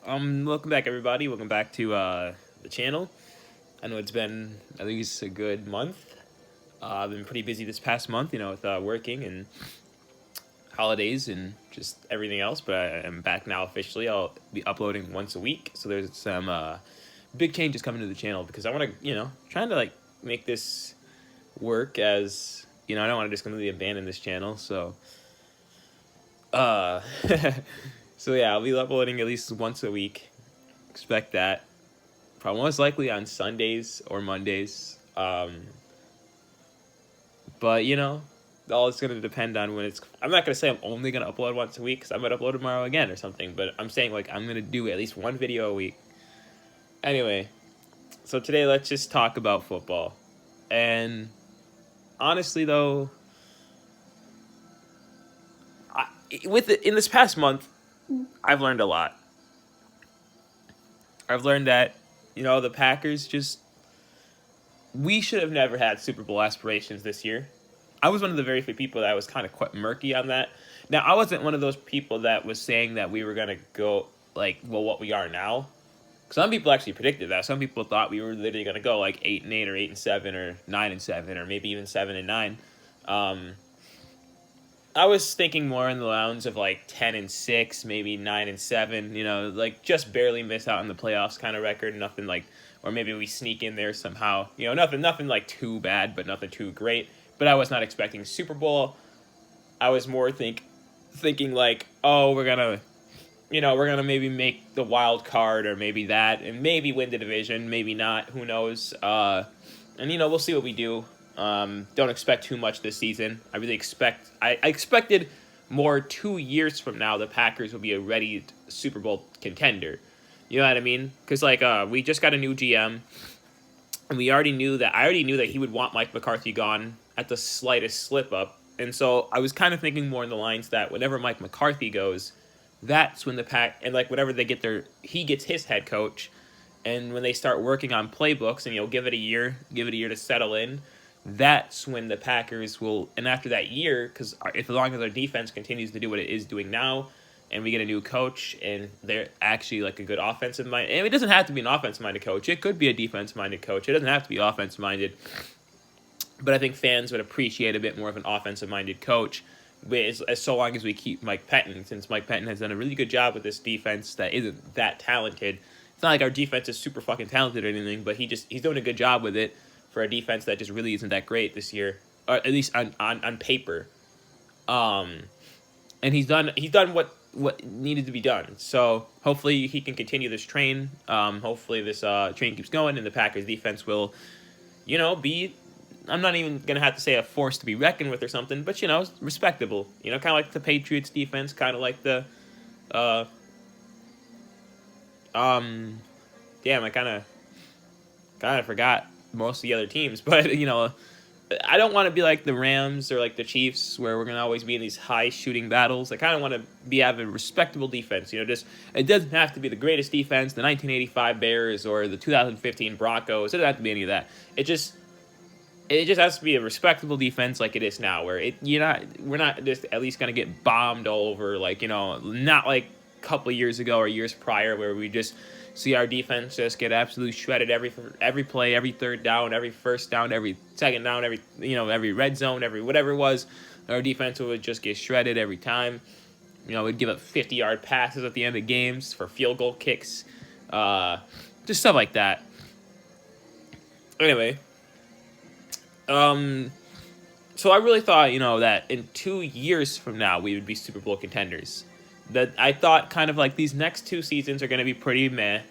Welcome back, everybody. Welcome back to the channel. I know it's been at least a good month. I've been pretty busy this past month, with working and holidays and just everything else. But I am back now officially. I'll be uploading once a week. So there's some big changes coming to the channel because I want to, trying to make this work as I don't want to just completely abandon this channel. So, uh, so yeah, I'll be uploading at least once a week. Expect that. Probably most likely on Sundays or Mondays. But all it's gonna depend on when it's. I'm not gonna say I'm only gonna upload once a week because I might upload tomorrow again or something. But I'm saying I'm gonna do at least one video a week. Anyway, so today let's just talk about football. And honestly, though, in this past month, I've learned a lot. I've learned that the Packers we should have never had Super Bowl aspirations this year. I was one of the very few people that was kind of quite murky on that. Now, I wasn't one of those people that was saying that we were going to go what we are now. Some people actually predicted that. Some people thought we were literally going to go 8-8 or 8-7 or 9-7 or maybe even 7-9. I was thinking more in the lines of 10-6, maybe 9-7. Just barely miss out on the playoffs kind of record. Nothing or maybe we sneak in there somehow. Nothing too bad, but nothing too great. But I was not expecting Super Bowl. I was more thinking oh, we're gonna maybe make the wild card or maybe that, and maybe win the division, maybe not. Who knows? And we'll see what we do. Don't expect too much this season. I expected more 2 years from now the Packers will be a ready Super Bowl contender. You know what I mean? Because we just got a new GM, and I already knew that he would want Mike McCarthy gone at the slightest slip up. And so I was kind of thinking more in the lines that whenever Mike McCarthy goes, that's when whenever he gets his head coach, and when they start working on playbooks and give it a year to settle in. That's when the Packers will, and after that year, because as long as our defense continues to do what it is doing now, and we get a new coach, and they're actually a good offensive mind, and it doesn't have to be an offensive-minded coach. It could be a defense-minded coach. It doesn't have to be offensive-minded. But I think fans would appreciate a bit more of an offensive-minded coach, as so long as we keep Mike Pettin, since Mike Pettin has done a really good job with this defense that isn't that talented. It's not like our defense is super fucking talented or anything, but he's doing a good job with it. For a defense that just really isn't that great this year, or at least on paper, and he's done what needed to be done. So hopefully he can continue this train. Hopefully this train keeps going, and the Packers defense will, be. I'm not even gonna have to say a force to be reckoned with or something, but respectable. Kind of like the Patriots defense, kind of like the, damn, I kind of forgot most of the other teams, but I don't want to be like the Rams or the Chiefs where we're gonna always be in these high shooting battles. I kind of want to have a respectable defense. Just it doesn't have to be the greatest defense, the 1985 Bears or the 2015 Broncos. It doesn't have to be any of that. It just has to be a respectable defense like it is now, where we're not just at least gonna get bombed all over not like a couple of years ago or years prior where we just see our defense just get absolutely shredded every play, every third down, every first down, every second down, every red zone, every whatever it was. Our defense would just get shredded every time. We'd give up 50-yard passes at the end of games for field goal kicks, just stuff like that. Anyway, so I really thought that in 2 years from now we would be Super Bowl contenders. That I thought kind of these next 2 seasons are going to be pretty meh.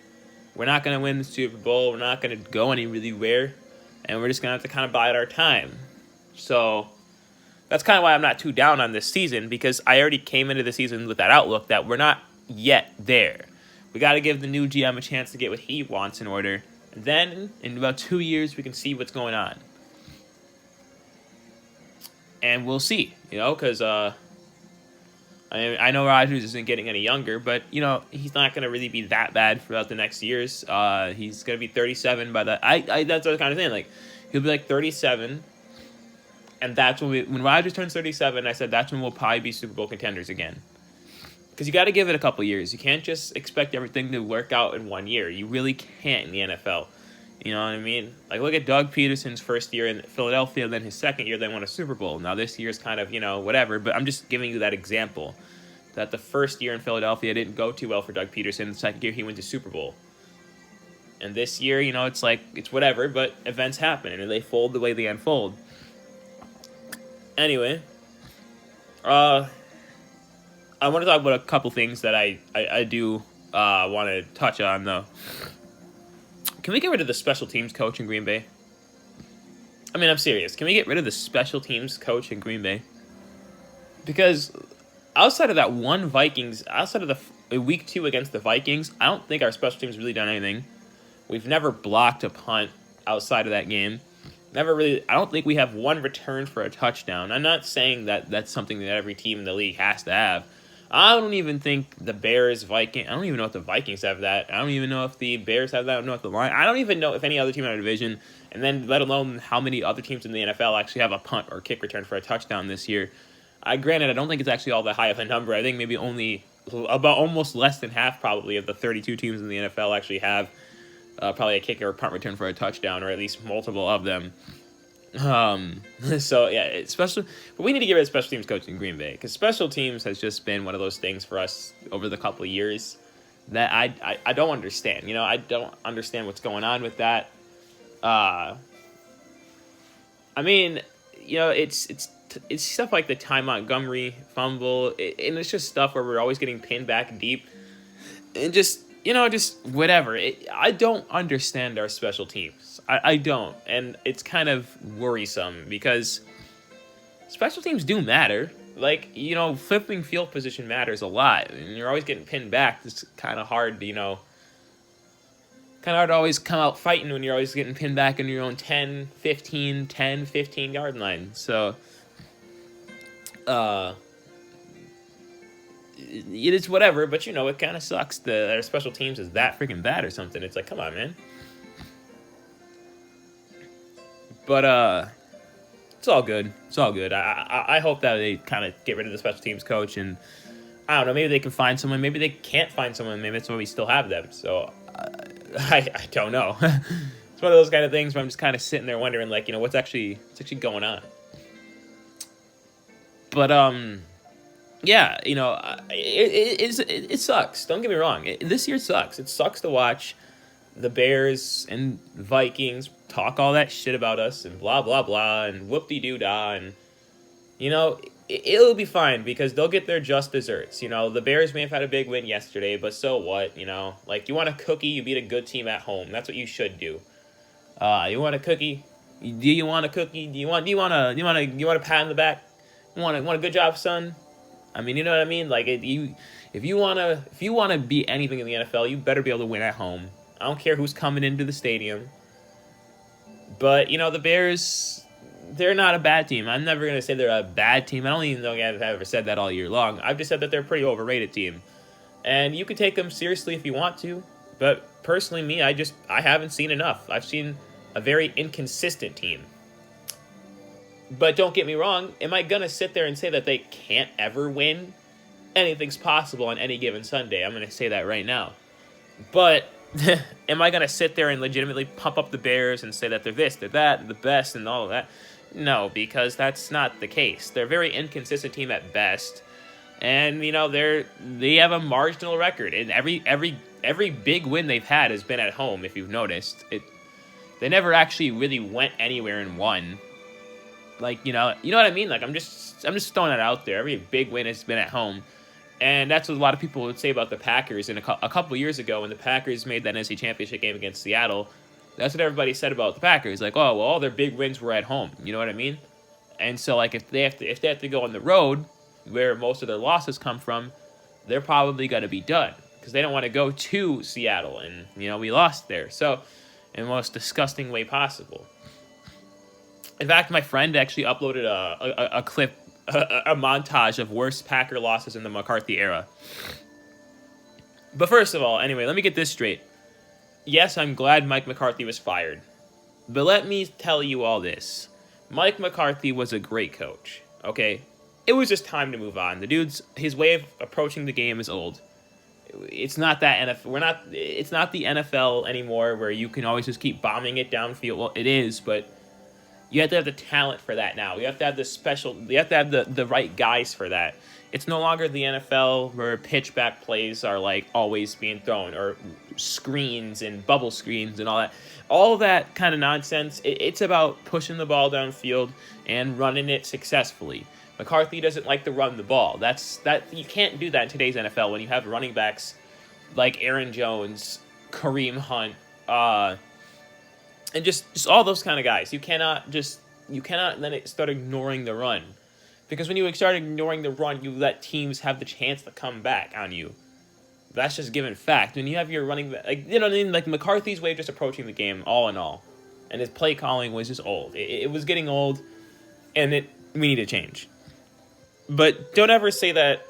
We're not going to win the Super Bowl. We're not going to go anywhere. And we're just going to have to kind of bide our time. So that's kind of why I'm not too down on this season, because I already came into the season with that outlook that we're not yet there. We got to give the new GM a chance to get what he wants in order. And then in about 2 years, we can see what's going on. And we'll see, because I know Rodgers isn't getting any younger, but, he's not going to really be that bad throughout the next years. He's going to be 37 by the... that's what I was kind of saying. He'll be 37, and that's when Rodgers turns 37, I said that's when we'll probably be Super Bowl contenders again. Because you got to give it a couple years. You can't just expect everything to work out in 1 year. You really can't in the NFL. You know what I mean? Like, look at Doug Peterson's first year in Philadelphia, then his second year, they won a Super Bowl. Now, this year's kind of, whatever, but I'm just giving you that example. That the first year in Philadelphia didn't go too well for Doug Peterson. The second year, he went to Super Bowl. And this year, it's like, it's whatever, but events happen, and they fold the way they unfold. Anyway, I want to talk about a couple things that I do want to touch on, though. Can we get rid of the special teams coach in Green Bay? I mean, I'm serious. Can we get rid of the special teams coach in Green Bay? Because outside of that one outside of the week 2 against the Vikings, I don't think our special teams really done anything. We've never blocked a punt outside of that game. I don't think we have one return for a touchdown. I'm not saying that that's something that every team in the league has to have. I don't even think the Bears, Vikings, I don't even know if the Vikings have that. I don't even know if the Bears have that. I don't know if the Lions, I don't even know if any other team in our division, and then let alone how many other teams in the NFL actually have a punt or kick return for a touchdown this year. Granted, I don't think it's actually all that high of a number. I think maybe only about almost less than half probably of the 32 teams in the NFL actually have probably a kick or a punt return for a touchdown, or at least multiple of them. So yeah, but we need to get rid of special teams coach in Green Bay, because special teams has just been one of those things for us over the couple of years that I don't understand. I don't understand what's going on with that. I mean, it's stuff like the Ty Montgomery fumble, and it's just stuff where we're always getting pinned back deep, and just whatever. I don't understand our special teams. I don't, and it's kind of worrisome because special teams do matter. Like, flipping field position matters a lot, and you're always getting pinned back. It's kind of hard to, always come out fighting when you're always getting pinned back in your own 10, 15 yard line. So, it is whatever, but it kind of sucks that our special teams is that freaking bad or something. It's like, come on, man. But it's all good. It's all good. I hope that they kind of get rid of the special teams coach, and I don't know, maybe they can find someone. Maybe they can't find someone. Maybe that's why we still have them. So I don't know. It's one of those kind of things where I'm just kind of sitting there wondering, like, what's actually going on. But yeah, it sucks. Don't get me wrong. This year sucks. It sucks to watch the Bears and Vikings talk all that shit about us and blah, blah, blah, and whoop-de-doo-dah, and, it'll be fine because they'll get their just desserts. The Bears may have had a big win yesterday, but so what, Like, you want a cookie, you beat a good team at home. That's what you should do. You want a cookie? Do you want a cookie? Do you want a pat on the back? You want a good job, son? I mean, you know what I mean? Like, if you wanna be anything in the NFL, you better be able to win at home. I don't care who's coming into the stadium. But, the Bears, they're not a bad team. I'm never going to say they're a bad team. I don't even know if I've ever said that all year long. I've just said that they're a pretty overrated team. And you could take them seriously if you want to. But personally, me, I haven't seen enough. I've seen a very inconsistent team. But don't get me wrong, am I going to sit there and say that they can't ever win? Anything's possible on any given Sunday. I'm going to say that right now. But am I going to sit there and legitimately pump up the Bears and say that they're this, they're that, the best, and all of that? No, because that's not the case. They're a very inconsistent team at best. And, they have a marginal record. And every big win they've had has been at home, if you've noticed. They never actually really went anywhere and won. Like, you know what I mean? Like, I'm just throwing it out there. Every big win has been at home. And that's what a lot of people would say about the Packers. And a couple years ago, when the Packers made that NFC Championship game against Seattle, that's what everybody said about the Packers. Like, oh, well, all their big wins were at home. You know what I mean? And so, like, if they have to go on the road, where most of their losses come from, they're probably going to be done. Because they don't want to go to Seattle. And, we lost there. So, in the most disgusting way possible. In fact, my friend actually uploaded a clip, a montage of worst Packer losses in the McCarthy era. But first of all, anyway, let me get this straight. Yes, I'm glad Mike McCarthy was fired. But let me tell you all this. Mike McCarthy was a great coach, okay? it was just time to move on. His way of approaching the game is old. It's not that NFL. It's not the NFL anymore where you can always just keep bombing it downfield. Well, it is, but you have to have the talent for that now. You have to have you have to have the right guys for that. It's no longer the NFL where pitchback plays are like always being thrown, or screens and bubble screens and all that. All that kind of nonsense. It's about pushing the ball downfield and running it successfully. McCarthy doesn't like to run the ball. You can't do that in today's NFL when you have running backs like Aaron Jones, Kareem Hunt, and just all those kind of guys. You cannot then start ignoring the run, because when you start ignoring the run, you let teams have the chance to come back on you. That's just given fact. When you have your running back, like, you know what I mean, like McCarthy's way of just approaching the game, all in all, and his play calling was just old. It was getting old, and we need to change. But don't ever say that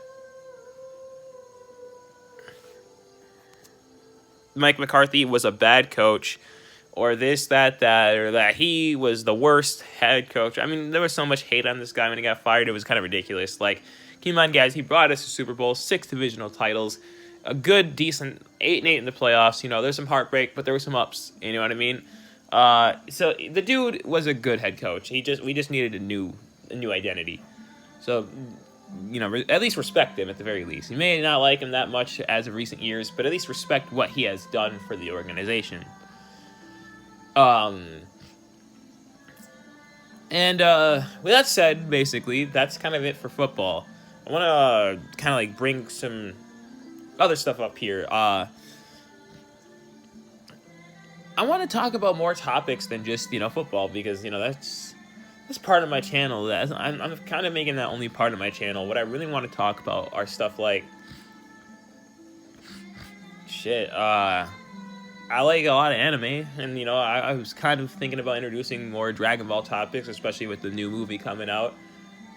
Mike McCarthy was a bad coach, or this, that, or that he was the worst head coach. I mean, there was so much hate on this guy when he got fired. It was kind of ridiculous. Like, keep in mind, guys, he brought us to Super Bowl, 6 divisional titles, a good, decent 8-8 in the playoffs. You know, there's some heartbreak, but there were some ups. You know what I mean? So the dude was a good head coach. We just needed a new identity. So, you know, at least respect him at the very least. You may not like him that much as of recent years, but at least respect what he has done for the organization. And with that said, basically, that's kind of it for football. I want to kind of like bring some other stuff up here. I want to talk about more topics than just, you know, football, because, you know, that's part of my channel. I'm kind of making that only part of my channel. What I really want to talk about are stuff like I like a lot of anime, and, you know, I was kind of thinking about introducing more Dragon Ball topics, especially with the new movie coming out,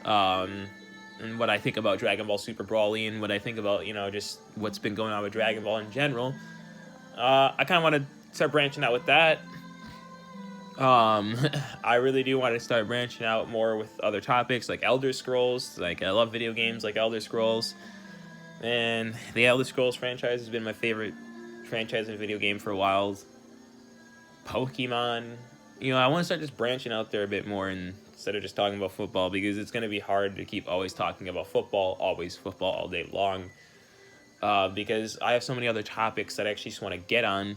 and what I think about Dragon Ball Super Broly, and what I think about, you know, just what's been going on with Dragon Ball in general. I kind of want to start branching out with that. I really do want to start branching out more with other topics, like Elder Scrolls. Like, I love video games like Elder Scrolls, and the Elder Scrolls franchise has been my favorite franchise in a video game for a while. Pokemon, you know, I want to start just branching out there a bit more, and instead of just talking about football, because it's going to be hard to keep always talking about football, always football all day long, because I have so many other topics that I actually just want to get on,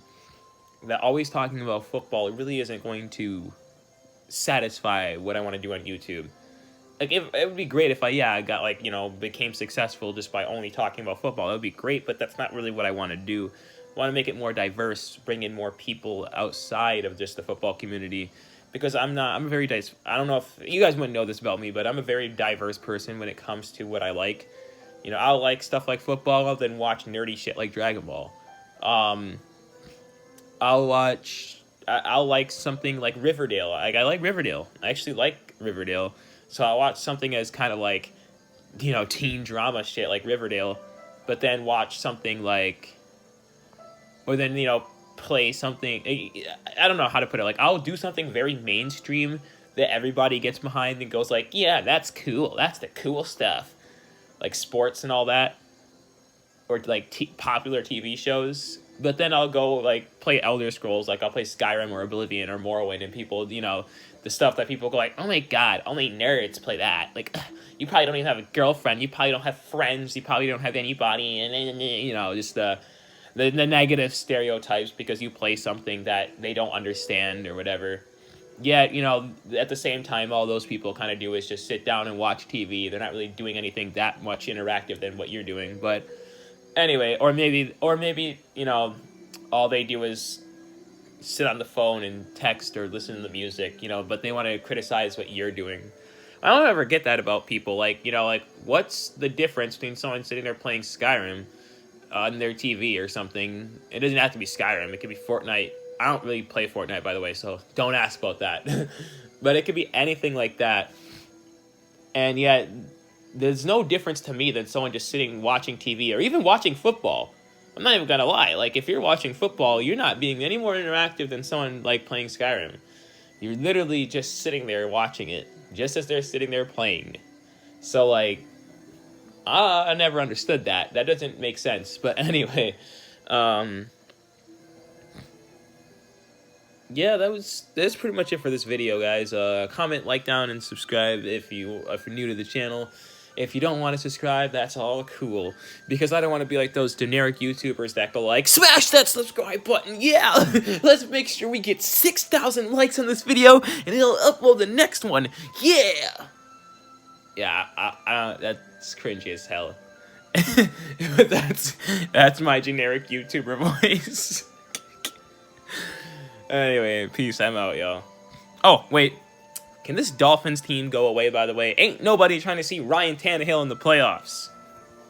that always talking about football really isn't going to satisfy what I want to do on YouTube. Like, it would be great if I got, like, you know, became successful just by only talking about football. It would be great, but that's not really what I want to do. I want to make it more diverse, bring in more people outside of just the football community, because I don't know if you guys wouldn't know this about me, but I'm a very diverse person when it comes to what I like. You know, I'll like stuff like football, I'll then watch nerdy shit like Dragon Ball. I'll like something like Riverdale. Like, I like Riverdale. I actually like Riverdale. So I'll watch something as kind of like, you know, teen drama shit like Riverdale, but then watch something like, or then, you know, play something, I don't know how to put it. Like, I'll do something very mainstream that everybody gets behind and goes like, yeah, that's cool. That's the cool stuff. Like sports and all that. Or like popular TV shows. But then I'll go like play Elder Scrolls. Like, I'll play Skyrim or Oblivion or Morrowind, and people, you know, the stuff that people go like, oh my god, only nerds play that. Like, you probably don't even have a girlfriend. You probably don't have friends. You probably don't have anybody. And, you know, just the negative stereotypes because you play something that they don't understand or whatever. Yet, you know, at the same time, all those people kind of do is just sit down and watch TV. They're not really doing anything that much interactive than what you're doing. But anyway, or maybe, you know, all they do is sit on the phone and text or listen to the music, you know, but they want to criticize what you're doing. I don't ever get that about people. Like, you know, like, what's the difference between someone sitting there playing Skyrim on their TV or something? It doesn't have to be Skyrim. It could be Fortnite. I don't really play Fortnite, by the way, so don't ask about that. But it could be anything like that. And yet, there's no difference to me than someone just sitting watching TV or even watching football. I'm not even gonna lie. Like, if you're watching football, you're not being any more interactive than someone like playing Skyrim. You're literally just sitting there watching it, just as they're sitting there playing. So, like, I never understood that. That doesn't make sense. But anyway, yeah, that's pretty much it for this video, guys. Comment, like down, and subscribe if you're new to the channel. If you don't want to subscribe, that's all cool. Because I don't want to be like those generic YouTubers that go like, smash that subscribe button, yeah! Let's make sure we get 6,000 likes on this video, and it'll upload the next one, yeah! Yeah, that's cringy as hell. But that's my generic YouTuber voice. Anyway, peace, I'm out, y'all. Oh, wait. Can this Dolphins team go away, by the way? Ain't nobody trying to see Ryan Tannehill in the playoffs.